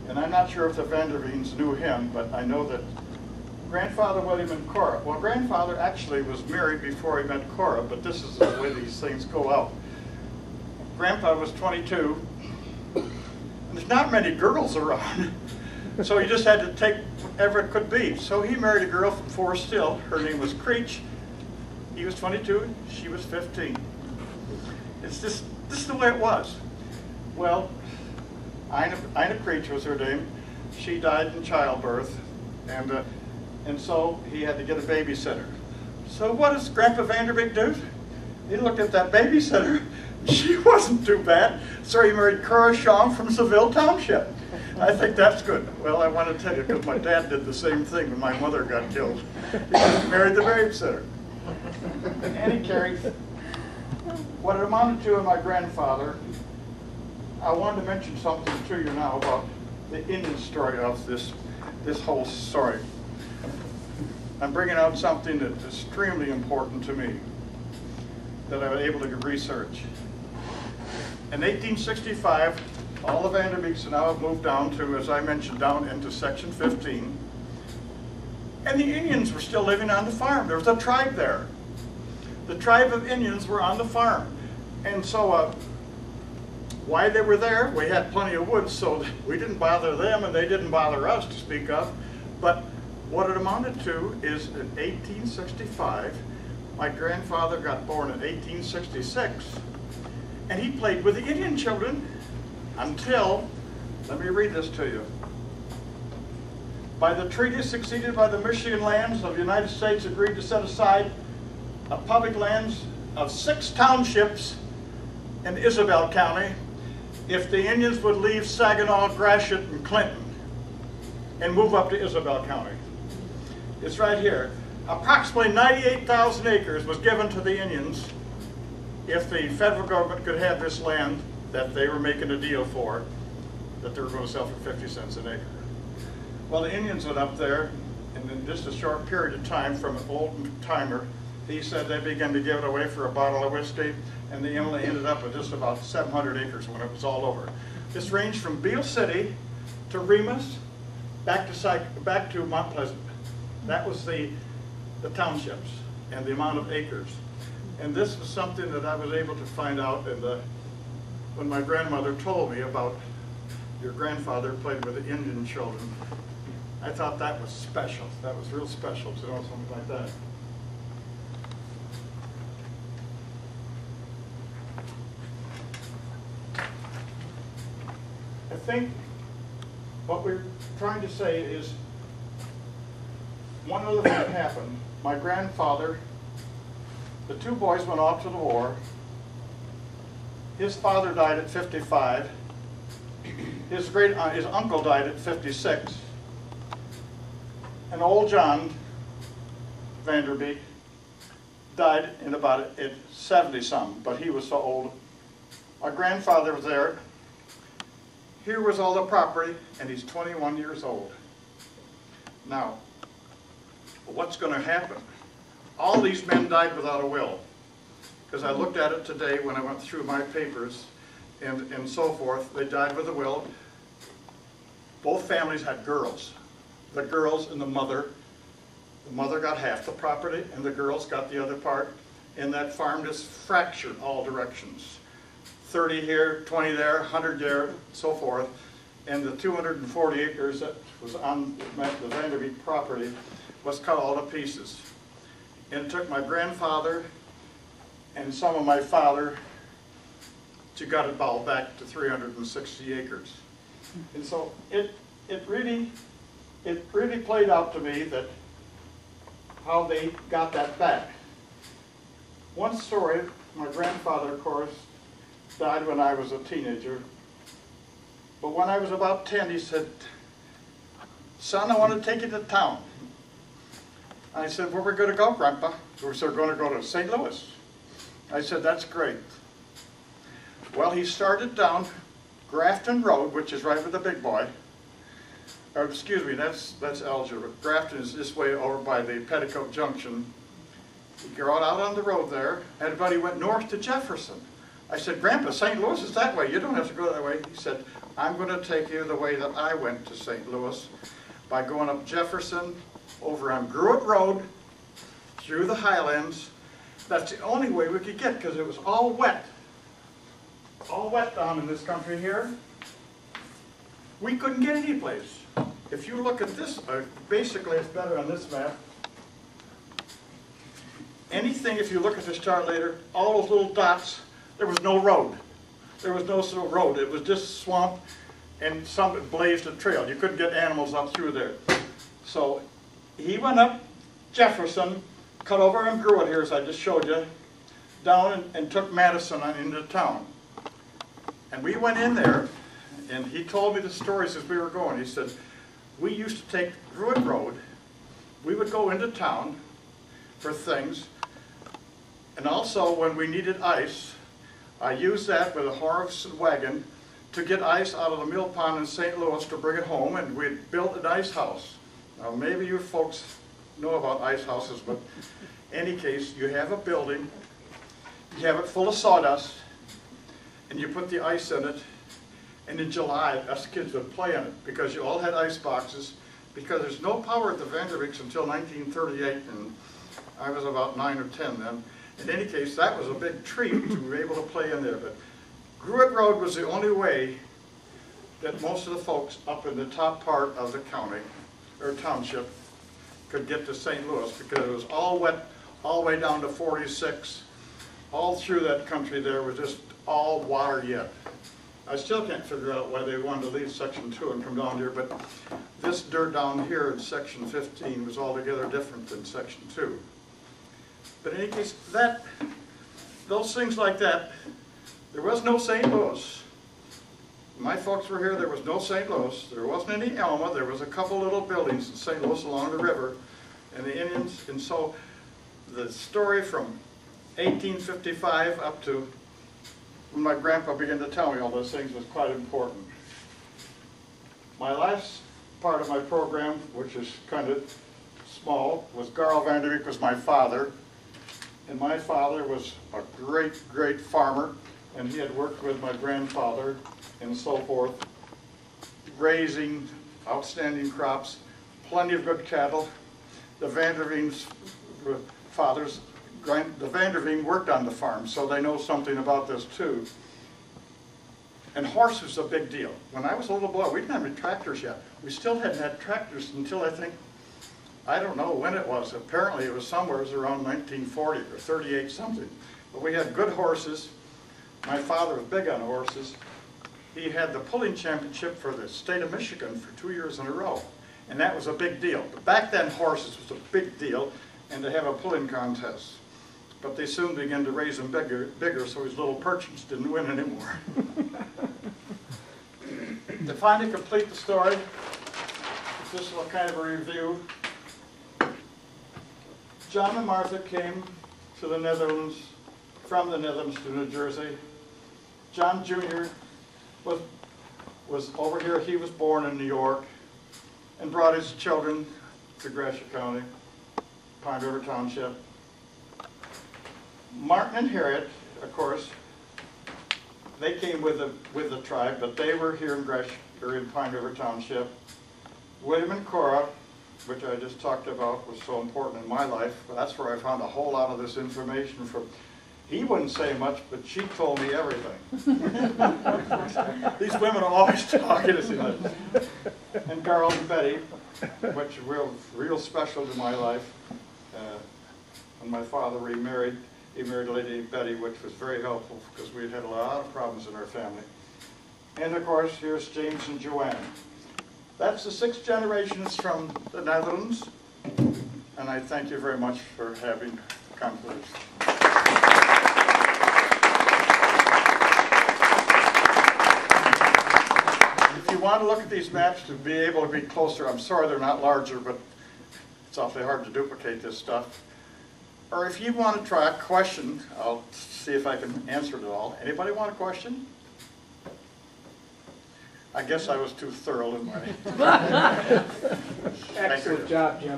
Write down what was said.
And I'm not sure if the Vanderbeeks knew him, but I know that Grandfather William and Cora, well, Grandfather actually was married before he met Cora, but this is the way these things go out. Grandpa was 22, and there's not many girls around, so he just had to take whatever it could be. So he married a girl from Forest Hill. Her name was Creech. He was 22, she was 15. It's just, this is the way it was. Well, Ina Creech was her name. She died in childbirth, and so he had to get a babysitter. So what does Grandpa Vanderbeek do? He looked at that babysitter. She wasn't too bad, so he married Cora Shaw from Seville Township. I think that's good. Well, I want to tell you, because my dad did the same thing when my mother got killed. He married the babysitter. In any case, what it amounted to in my grandfather, I wanted to mention something to you now about the Indian story of this whole story. I'm bringing out something that's extremely important to me that I was able to research. In 1865, all the Vanderbeeks now have moved down to, as I mentioned, down into Section 15. And the Indians were still living on the farm. There was a tribe there. The tribe of Indians were on the farm. And so why they were there, we had plenty of wood, so we didn't bother them and they didn't bother us to speak of. But what it amounted to is in 1865, my grandfather got born in 1866, and he played with the Indian children until, let me read this to you. By the treaty succeeded by the Michigan lands of the United States agreed to set aside a public lands of 6 townships in Isabel County if the Indians would leave Saginaw, Gratiot, and Clinton and move up to Isabel County. It's right here. Approximately 98,000 acres was given to the Indians if the federal government could have this land that they were making a deal for, that they were going to sell for 50 cents an acre. Well, the Indians went up there, and in just a short period of time, from an old timer, he said they began to give it away for a bottle of whiskey, and they only ended up with just about 700 acres when it was all over. This ranged from Beale City to Remus, back to Mount Pleasant. That was the townships and the amount of acres. And this was something that I was able to find out when my grandmother told me about your grandfather played with the Indian children. I thought that was special. That was real special to know something like that. I think what we're trying to say is one other thing that happened. My grandfather, the 2 boys went off to the war. His father died at 55. His uncle died at 56. And old John Vanderbeek died in about 70-some, but he was so old. My grandfather was there. Here was all the property, and he's 21 years old. Now, what's going to happen? All these men died without a will, because I looked at it today when I went through my papers and so forth. They died with a will. Both families had girls. The girls and the mother got half the property, and the girls got the other part, and that farm just fractured all directions. 30 here, 20 there, 100 there, so forth. And the 240 acres that was on the Vanderbeek property was cut all to pieces. And it took my grandfather and some of my father to gut it all back to 360 acres. And so it really played out to me that how they got that back. One story, my grandfather, of course, died when I was a teenager. But when I was about 10, he said, "Son, I want to take you to town." I said, "Where are we going to go, Grandpa?" "We're going to go to St. Louis." I said, "That's great." Well, he started down Grafton Road, which is right with the big boy. Or, excuse me, that's Alger. Grafton is this way over by the Petticoat Junction. He got out on the road there. Everybody went north to Jefferson. I said, "Grandpa, St. Louis is that way. You don't have to go that way." He said, I'm going to take you the way that I went to St. Louis by going up Jefferson, over on Gruett Road, through the Highlands. That's the only way we could get, because it was all wet. All wet down in this country here. We couldn't get any place. If you look at this, basically it's better on this map. Anything, if you look at this chart later, all those little dots, there was no road. There was no sort of road. It was just swamp and some blazed a trail. You couldn't get animals up through there. So he went up Jefferson, cut over on Gruett here, as I just showed you, down and took Madison into town. And we went in there, and he told me the stories as we were going. He said, we used to take Gruett Road, we would go into town for things, and also when we needed ice, I used that with a horse and wagon to get ice out of the mill pond in St. Louis to bring it home, and we built an ice house. Now maybe you folks know about ice houses, but in any case, you have a building, you have it full of sawdust, and you put the ice in it, and in July, us kids would play in it, because you all had ice boxes, because there's no power at the Vanderbeeks until 1938, and I was about 9 or 10 then. In any case, that was a big treat to be able to play in there. But Gruett Road was the only way that most of the folks up in the top part of the county, or township, could get to St. Louis, because it was all wet all the way down to 46. All through that country there was just all water yet. I still can't figure out why they wanted to leave Section 2 and come down here, but this dirt down here in Section 15 was altogether different than Section 2. But in any case, those things like that, there was no St. Louis. My folks were here, there was no St. Louis. There wasn't any Elma. There was a couple little buildings in St. Louis along the river, and the Indians. And so the story from 1855 up to when my grandpa began to tell me all those things was quite important. My last part of my program, which is kind of small, was Garl Vanderbeek was my father. And my father was a great, great farmer, and he had worked with my grandfather and so forth, raising outstanding crops, plenty of good cattle. The Vanderveens fathers, the Vanderveen worked on the farm, so they know something about this too. And horses a big deal. When I was a little boy, we didn't have any tractors yet. We still hadn't had tractors until I don't know when it was. Apparently it was somewhere around 1940 or 38 something. But we had good horses. My father was big on horses. He had the pulling championship for the state of Michigan for 2 years in a row. And that was a big deal. But back then horses was a big deal, and to have a pulling contest. But they soon began to raise them bigger, so his little Perchins didn't win anymore. To finally complete the story, this is kind of a review. John and Martha came to the Netherlands, from the Netherlands to New Jersey. John Jr. was over here. He was born in New York and brought his children to Gratiot County, Pine River Township. Martin and Harriet, of course, they came with the tribe, but they were here in Pine River Township. William and Cora, which I just talked about, was so important in my life. That's where I found a whole lot of this information from. He wouldn't say much, but she told me everything. These women are always talking, isn't it? And Carl and Betty, which are real special to my life. When my father remarried, he married Lady Betty, which was very helpful because we had a lot of problems in our family. And of course, here's James and Joanne. That's the 6 generations from the Netherlands, and I thank you very much for having come to this. If you want to look at these maps to be able to be closer, I'm sorry they're not larger, but it's awfully hard to duplicate this stuff. Or if you want to try a question, I'll see if I can answer it all. Anybody want a question? I guess I was too thorough in my... Excellent job, Jim.